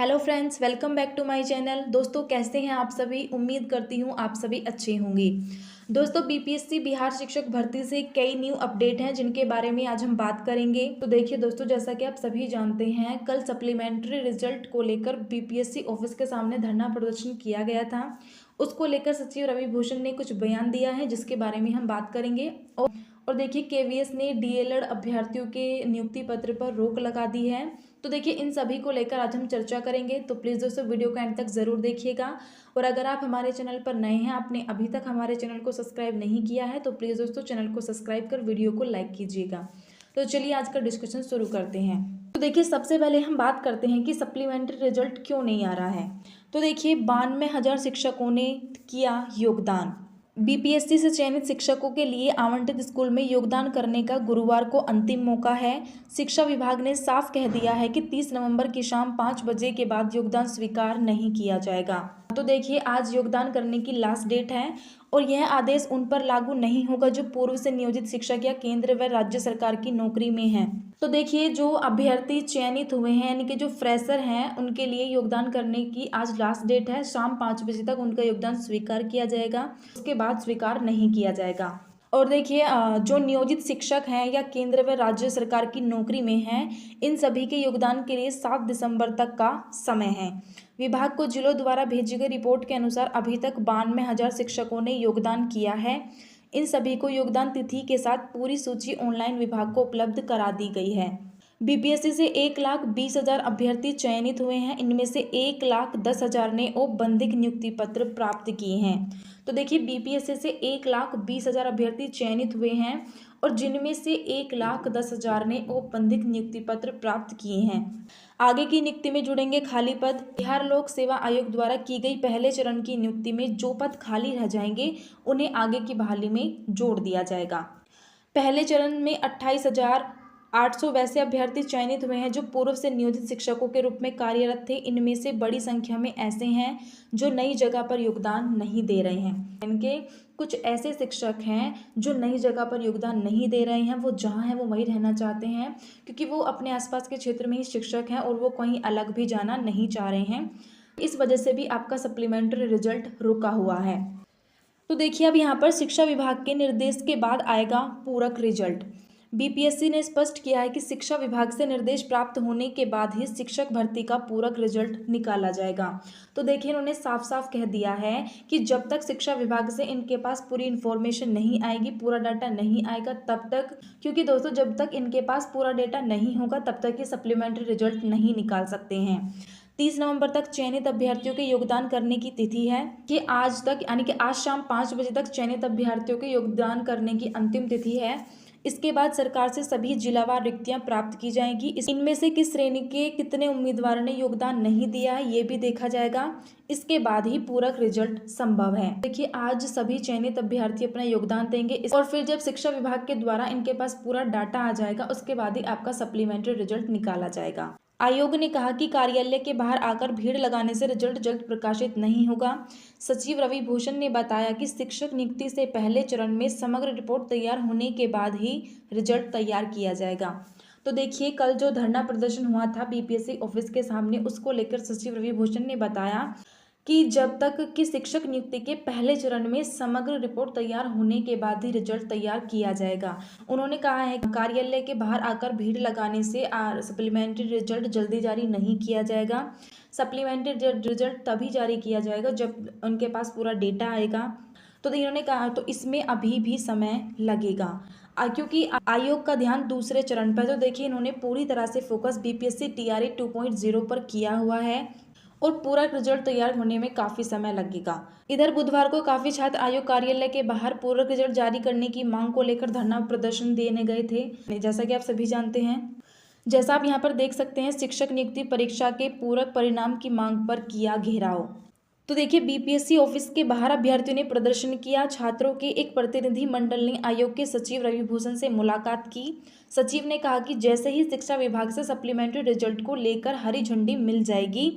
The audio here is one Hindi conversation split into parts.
Hello friends, welcome back to my channel. दोस्तों, कैसे हैं आप सभी? उम्मीद करती हूँ आप सभी अच्छे होंगे। दोस्तों, बीपीएससी बिहार शिक्षक भर्ती से कई न्यू अपडेट हैं जिनके बारे में आज हम बात करेंगे। तो देखिए दोस्तों, जैसा कि आप सभी जानते हैं, कल सप्लीमेंट्री रिजल्ट को लेकर बीपीएससी ऑफिस के सामने धरना प्रदर्शन किया गया था। उसको लेकर सचिव रवि भूषण ने कुछ बयान दिया है जिसके बारे में हम बात करेंगे। और देखिए, केवीएस ने डीएलएड अभ्यर्थियों के नियुक्ति पत्र पर रोक लगा दी है। तो देखिए, इन सभी को लेकर आज हम चर्चा करेंगे। तो प्लीज़ दोस्तों, वीडियो को एंड तक ज़रूर देखिएगा। और अगर आप हमारे चैनल पर नए हैं, आपने अभी तक हमारे चैनल को सब्सक्राइब नहीं किया है, तो प्लीज़ दोस्तों चैनल को सब्सक्राइब कर वीडियो को लाइक कीजिएगा। तो चलिए आज का डिस्कशन शुरू करते हैं। तो देखिए, सबसे पहले हम बात करते हैं कि सप्लीमेंट्री रिजल्ट क्यों नहीं आ रहा है। तो देखिए, 92,000 शिक्षकों ने किया योगदान। बीपीएससी से चयनित शिक्षकों के लिए आवंटित स्कूल में योगदान करने का गुरुवार को अंतिम मौका है। शिक्षा विभाग ने साफ कह दिया है कि 30 नवंबर की शाम 5 बजे के बाद योगदान स्वीकार नहीं किया जाएगा। तो देखिए, आज योगदान करने की लास्ट डेट है और यह आदेश उन पर लागू नहीं होगा जो पूर्व से नियोजित शिक्षक या केंद्र व राज्य सरकार की नौकरी में हैं। तो देखिए, जो अभ्यर्थी चयनित हुए हैं यानी कि जो फ्रेशर हैं, उनके लिए योगदान करने की आज लास्ट डेट है। शाम 5 बजे तक उनका योगदान स्वीकार किया जाएगा, उसके बाद स्वीकार नहीं किया जाएगा। और देखिए, जो नियोजित शिक्षक हैं या केंद्र व राज्य सरकार की नौकरी में हैं, इन सभी के योगदान के लिए 7 दिसंबर तक का समय है। विभाग को जिलों द्वारा भेजी गई रिपोर्ट के अनुसार अभी तक 92,000 शिक्षकों ने योगदान किया है। इन सभी को योगदान तिथि के साथ पूरी सूची ऑनलाइन विभाग को उपलब्ध करा दी गई है। बीपीएससी से 1,20,000 अभ्यर्थी चयनित हुए हैं। इनमें से 1,10,000 ने औपबंधिक नियुक्ति पत्र प्राप्त किए हैं। तो देखिए, बीपीएससी से 1,20,000 अभ्यर्थी चयनित हुए हैं और जिनमें से 1,10,000 ने औपबंधिक नियुक्ति पत्र प्राप्त किए हैं। आगे की नियुक्ति में जुड़ेंगे खाली पद। बिहार लोक सेवा आयोग द्वारा की गई पहले चरण की नियुक्ति में जो पद खाली रह जाएंगे उन्हें आगे की बहाली में जोड़ दिया जाएगा। पहले चरण में 28,800 वैसे अभ्यर्थी चयनित हुए हैं जो पूर्व से नियोजित शिक्षकों के रूप में कार्यरत थे। इनमें से बड़ी संख्या में ऐसे हैं जो नई जगह पर योगदान नहीं दे रहे हैं। इनके कुछ ऐसे शिक्षक हैं जो नई जगह पर योगदान नहीं दे रहे हैं, वो जहाँ हैं वो वहीं रहना चाहते हैं क्योंकि वो अपने आसपास के क्षेत्र में ही शिक्षक हैं और वो कहीं अलग भी जाना नहीं चाह रहे हैं। इस वजह से भी आपका सप्लीमेंट्री रिजल्ट रुका हुआ है। तो देखिए, अब यहाँ पर शिक्षा विभाग के निर्देश के बाद आएगा पूरक रिजल्ट। बीपीएससी ने स्पष्ट किया है कि शिक्षा विभाग से निर्देश प्राप्त होने के बाद ही शिक्षक भर्ती का पूरक रिजल्ट निकाला जाएगा। तो देखिए, इन्होंने साफ साफ कह दिया है कि जब तक शिक्षा विभाग से इनके पास पूरी इन्फॉर्मेशन नहीं आएगी, पूरा डाटा नहीं आएगा, तब तक, क्योंकि दोस्तों जब तक इनके पास पूरा डेटा नहीं होगा तब तक ये सप्लीमेंट्री रिजल्ट नहीं निकाल सकते हैं। 30 नवंबर तक चयनित अभ्यर्थियों के योगदान करने की तिथि है कि आज तक, यानी कि आज शाम 5 बजे तक चयनित अभ्यर्थियों के योगदान करने की अंतिम तिथि है। इसके बाद सरकार से सभी जिलावार रिक्तियां प्राप्त की जाएंगी। इनमें से किस श्रेणी के कितने उम्मीदवारों ने योगदान नहीं दिया है ये भी देखा जाएगा। इसके बाद ही पूरक रिजल्ट संभव है। देखिए, आज सभी चयनित अभ्यर्थी अपना योगदान देंगे और फिर जब शिक्षा विभाग के द्वारा इनके पास पूरा डाटा आ जाएगा उसके बाद ही आपका सप्लीमेंट्री रिजल्ट निकाला जाएगा। आयोग ने कहा कि कार्यालय के बाहर आकर भीड़ लगाने से रिजल्ट जल्द प्रकाशित नहीं होगा। सचिव रवि भूषण ने बताया कि शिक्षक नियुक्ति से पहले चरण में समग्र रिपोर्ट तैयार होने के बाद ही रिजल्ट तैयार किया जाएगा। तो देखिए, कल जो धरना प्रदर्शन हुआ था बीपीएससी ऑफिस के सामने, उसको लेकर सचिव रवि भूषण ने बताया कि जब तक कि शिक्षक नियुक्ति के पहले चरण में समग्र रिपोर्ट तैयार होने के बाद ही रिजल्ट तैयार किया जाएगा। उन्होंने कहा है कि कार्यालय के बाहर आकर भीड़ लगाने से सप्लीमेंट्री रिजल्ट जल्दी जारी नहीं किया जाएगा। सप्लीमेंट्री रिजल्ट तभी जारी किया जाएगा जब उनके पास पूरा डेटा आएगा। तो इन्होंने कहा तो इसमें अभी भी समय लगेगा क्योंकि आयोग का ध्यान दूसरे चरण पर। तो देखिए, इन्होंने पूरी तरह से फोकस बीपीएससी टीआरई 2.0 पर किया हुआ है और पूरा रिजल्ट तैयार होने में काफ़ी समय लगेगा। इधर बुधवार को काफ़ी छात्र आयोग कार्यालय के बाहर पूरक रिजल्ट जारी करने की मांग को लेकर धरना प्रदर्शन देने गए थे। जैसा कि आप सभी जानते हैं, जैसा आप यहाँ पर देख सकते हैं, शिक्षक नियुक्ति परीक्षा के पूरक परिणाम की मांग पर किया घेराव। तो देखिए, बीपीएससी ऑफिस के बाहर अभ्यर्थियों ने प्रदर्शन किया। छात्रों के एक प्रतिनिधि मंडल ने आयोग के सचिव रवि भूषण से मुलाकात की। सचिव ने कहा कि जैसे ही शिक्षा विभाग से सप्लीमेंट्री रिजल्ट को लेकर हरी झंडी मिल जाएगी,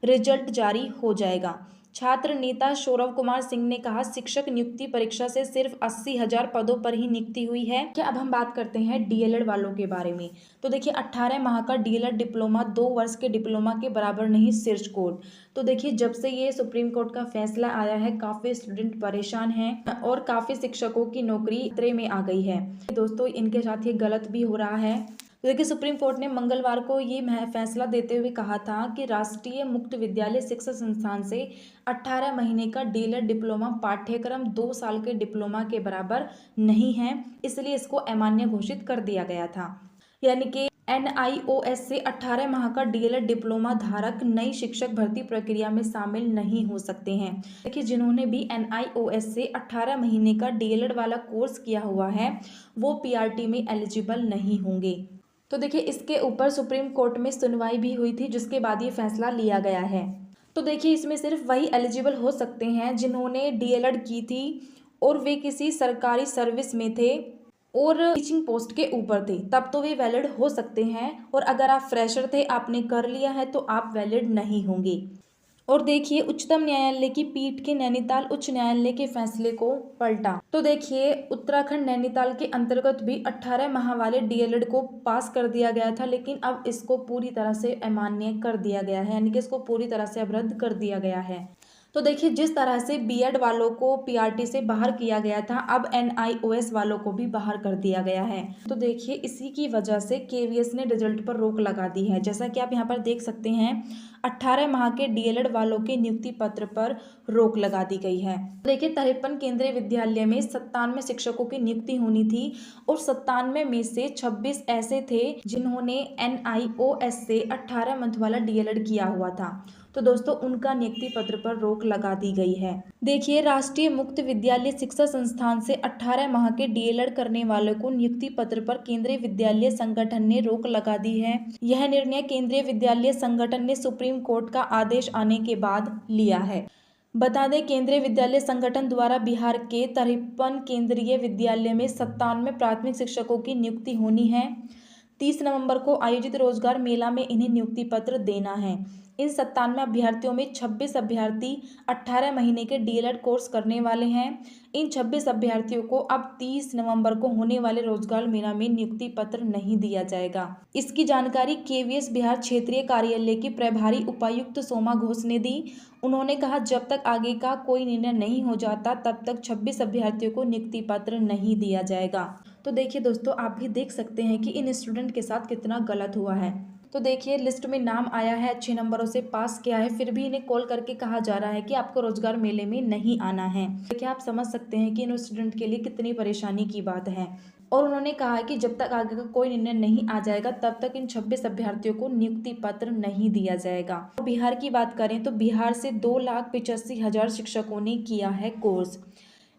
रिजल्ट जारी हो जाएगा। छात्र नेता सौरव कुमार सिंह ने कहा, शिक्षक नियुक्ति परीक्षा से सिर्फ 80,000 पदों पर ही नियुक्ति हुई है। क्या अब हम बात करते हैं डीएलएड वालों के बारे में। तो देखिए 18 माह का डीएलएड डिप्लोमा 2 वर्ष के डिप्लोमा के बराबर नहीं, शीर्ष कोर्ट। तो देखिए जब से ये सुप्रीम कोर्ट का फैसला आया है, काफ़ी स्टूडेंट परेशान हैं और काफ़ी शिक्षकों की नौकरी खतरे में आ गई है। दोस्तों इनके साथ ये गलत भी हो रहा है। तो देखिए सुप्रीम कोर्ट ने मंगलवार को ये फैसला देते हुए कहा था कि राष्ट्रीय मुक्त विद्यालय शिक्षा संस्थान से 18 महीने का डीएलएड डिप्लोमा पाठ्यक्रम 2 साल के डिप्लोमा के बराबर नहीं है, इसलिए इसको अमान्य घोषित कर दिया गया था। यानी कि एनआईओएस से 18 माह का डीएलएड डिप्लोमा धारक नई शिक्षक भर्ती प्रक्रिया में शामिल नहीं हो सकते हैं। देखिए जिन्होंने भी एनआईओएस से 18 महीने का डीएलएड वाला कोर्स किया हुआ है वो पीआरटी में एलिजिबल नहीं होंगे। तो देखिए इसके ऊपर सुप्रीम कोर्ट में सुनवाई भी हुई थी, जिसके बाद ये फैसला लिया गया है। तो देखिए इसमें सिर्फ वही एलिजिबल हो सकते हैं जिन्होंने डीएलएड की थी और वे किसी सरकारी सर्विस में थे और टीचिंग पोस्ट के ऊपर थे, तब तो वे वैलिड हो सकते हैं। और अगर आप फ्रेशर थे, आपने कर लिया है, तो आप वैलिड नहीं होंगे। और देखिए उच्चतम न्यायालय की पीठ के नैनीताल उच्च न्यायालय के फैसले को पलटा। तो देखिए उत्तराखंड नैनीताल के अंतर्गत भी 18 माह वाले डीएलएड को पास कर दिया गया था, लेकिन अब इसको पूरी तरह से अमान्य कर दिया गया है, यानी कि इसको पूरी तरह से अब रद्द कर दिया गया है। तो देखिए जिस तरह से बीएड वालों को पीआरटी से बाहर किया गया था, अब एनआईओएस वालों को भी बाहर कर दिया गया है। तो देखिए इसी की वजह से केवीएस ने रिजल्ट पर रोक लगा दी है। जैसा कि आप यहाँ पर देख सकते हैं 18 माह के डीएलएड वालों के नियुक्ति पत्र पर रोक लगा दी गई है। देखिए 53 केंद्रीय विद्यालय में 97 शिक्षकों की नियुक्ति होनी थी और 97 में से 26 ऐसे थे जिन्होंने एनआईओएस से 18 मंथ वाला डीएलएड किया हुआ था। तो दोस्तों उनका नियुक्ति पत्र पर रोक लगा दी गई है। देखिए राष्ट्रीय मुक्त विद्यालय शिक्षा संस्थान से 18 माह के डीएलएड करने वालों को नियुक्ति पत्र पर केंद्रीय विद्यालय संगठन ने रोक लगा दी है। यह निर्णय केंद्रीय विद्यालय संगठन ने सुप्रीम कोर्ट का आदेश आने के बाद लिया है। बता दें केंद्रीय विद्यालय संगठन द्वारा बिहार के 53 केंद्रीय विद्यालय में 97 प्राथमिक शिक्षकों की नियुक्ति होनी है। 30 नवंबर को आयोजित रोजगार मेला में इन्हें नियुक्ति पत्र देना है। इन 97 अभ्यर्थियों में 26 अभ्यर्थी 18 महीने के डीएलएड कोर्स करने वाले हैं। इन 26 अभ्यर्थियों को अब 30 नवंबर को होने वाले रोजगार मेला में नियुक्ति पत्र नहीं दिया जाएगा। इसकी जानकारी केवीएस बिहार क्षेत्रीय कार्यालय की प्रभारी उपायुक्त सोमा घोष ने दी। उन्होंने कहा जब तक आगे का कोई निर्णय नहीं हो जाता तब तक 26 अभ्यर्थियों को नियुक्ति पत्र नहीं दिया जाएगा। तो देखिए दोस्तों आप भी देख सकते हैं कि इन स्टूडेंट के साथ कितना गलत हुआ है। तो देखिए लिस्ट में नाम आया है, अच्छे नंबरों से पास किया है, फिर भी इन्हें कॉल करके कहा जा रहा है कि आपको रोजगार मेले में नहीं आना है। देखिए आप समझ सकते हैं कि इन स्टूडेंट के लिए कितनी परेशानी की बात है। और उन्होंने कहा है कि जब तक आगे का कोई निर्णय नहीं आ जाएगा तब तक इन 26 अभ्यर्थियों को नियुक्ति पत्र नहीं दिया जाएगा। तो बिहार की बात करें तो बिहार से 2,85,000 शिक्षकों ने किया है कोर्स।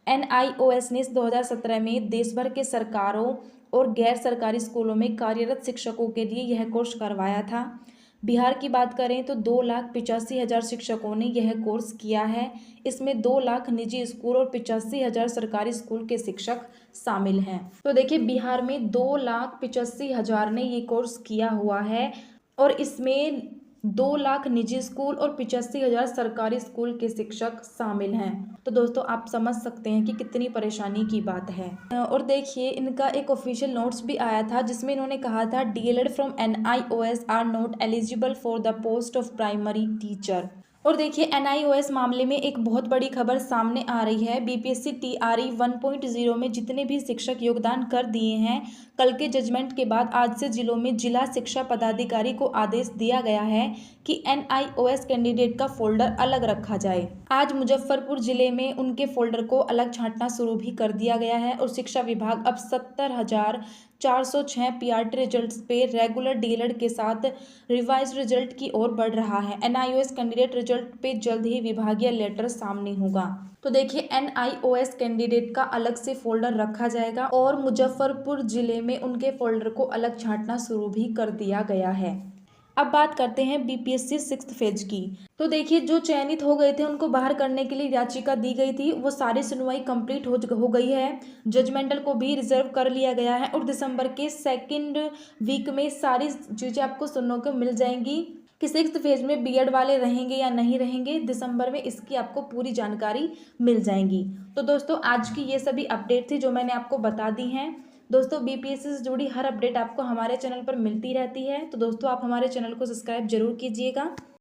एनआईओएस ने 2017 में देश भर के सरकारों और गैर सरकारी स्कूलों में कार्यरत शिक्षकों के लिए यह कोर्स करवाया था। बिहार की बात करें तो 2,85,000 शिक्षकों ने यह कोर्स किया है। इसमें 2 लाख निजी स्कूल और 85,000 सरकारी स्कूल के शिक्षक शामिल हैं। तो देखिए बिहार में 2,85,000 ने ये कोर्स किया हुआ है और इसमें 2 लाख निजी स्कूल और 85,000 सरकारी स्कूल के शिक्षक शामिल हैं। तो दोस्तों आप समझ सकते हैं कि कितनी परेशानी की बात है। और देखिए इनका एक ऑफिशियल नोट्स भी आया था जिसमें इन्होंने कहा था DElEd from NIOS are not eligible for the post of primary teacher. और देखिए एनआईओएस मामले में एक बहुत बड़ी खबर सामने आ रही है। बीपीएससी टीआरई 1.0 में जितने भी शिक्षक योगदान कर दिए हैं, कल के जजमेंट के बाद आज से जिलों में जिला शिक्षा पदाधिकारी को आदेश दिया गया है कि एनआईओएस कैंडिडेट का फोल्डर अलग रखा जाए। आज मुजफ्फरपुर जिले में उनके फोल्डर को अलग छांटना शुरू भी कर दिया गया है और शिक्षा विभाग अब 70,406 पीआरटी रिजल्ट्स पे रेगुलर डीएलएड के साथ रिवाइज रिजल्ट की ओर बढ़ रहा है। एनआईओएस कैंडिडेट रिजल्ट पे जल्द ही विभागीय लेटर सामने होगा। तो देखिए एनआईओएस कैंडिडेट का अलग से फोल्डर रखा जाएगा और मुजफ्फरपुर जिले में उनके फोल्डर को अलग छांटना शुरू भी कर दिया गया है। अब बात करते हैं बीपीएससी 6th फेज की। तो देखिए जो चयनित हो गए थे उनको बाहर करने के लिए याचिका दी गई थी, वो सारी सुनवाई कंप्लीट हो गई है। जजमेंटल को भी रिजर्व कर लिया गया है और दिसंबर के 2nd वीक में सारी चीज़ें आपको सुनने को मिल जाएंगी। कि 6th फेज में बीएड वाले रहेंगे या नहीं रहेंगे, दिसंबर में इसकी आपको पूरी जानकारी मिल जाएंगी। तो दोस्तों आज की ये सभी अपडेट थी जो मैंने आपको बता दी हैं। दोस्तों बीपीएससी से जुड़ी हर अपडेट आपको हमारे चैनल पर मिलती रहती है, तो दोस्तों आप हमारे चैनल को सब्सक्राइब जरूर कीजिएगा।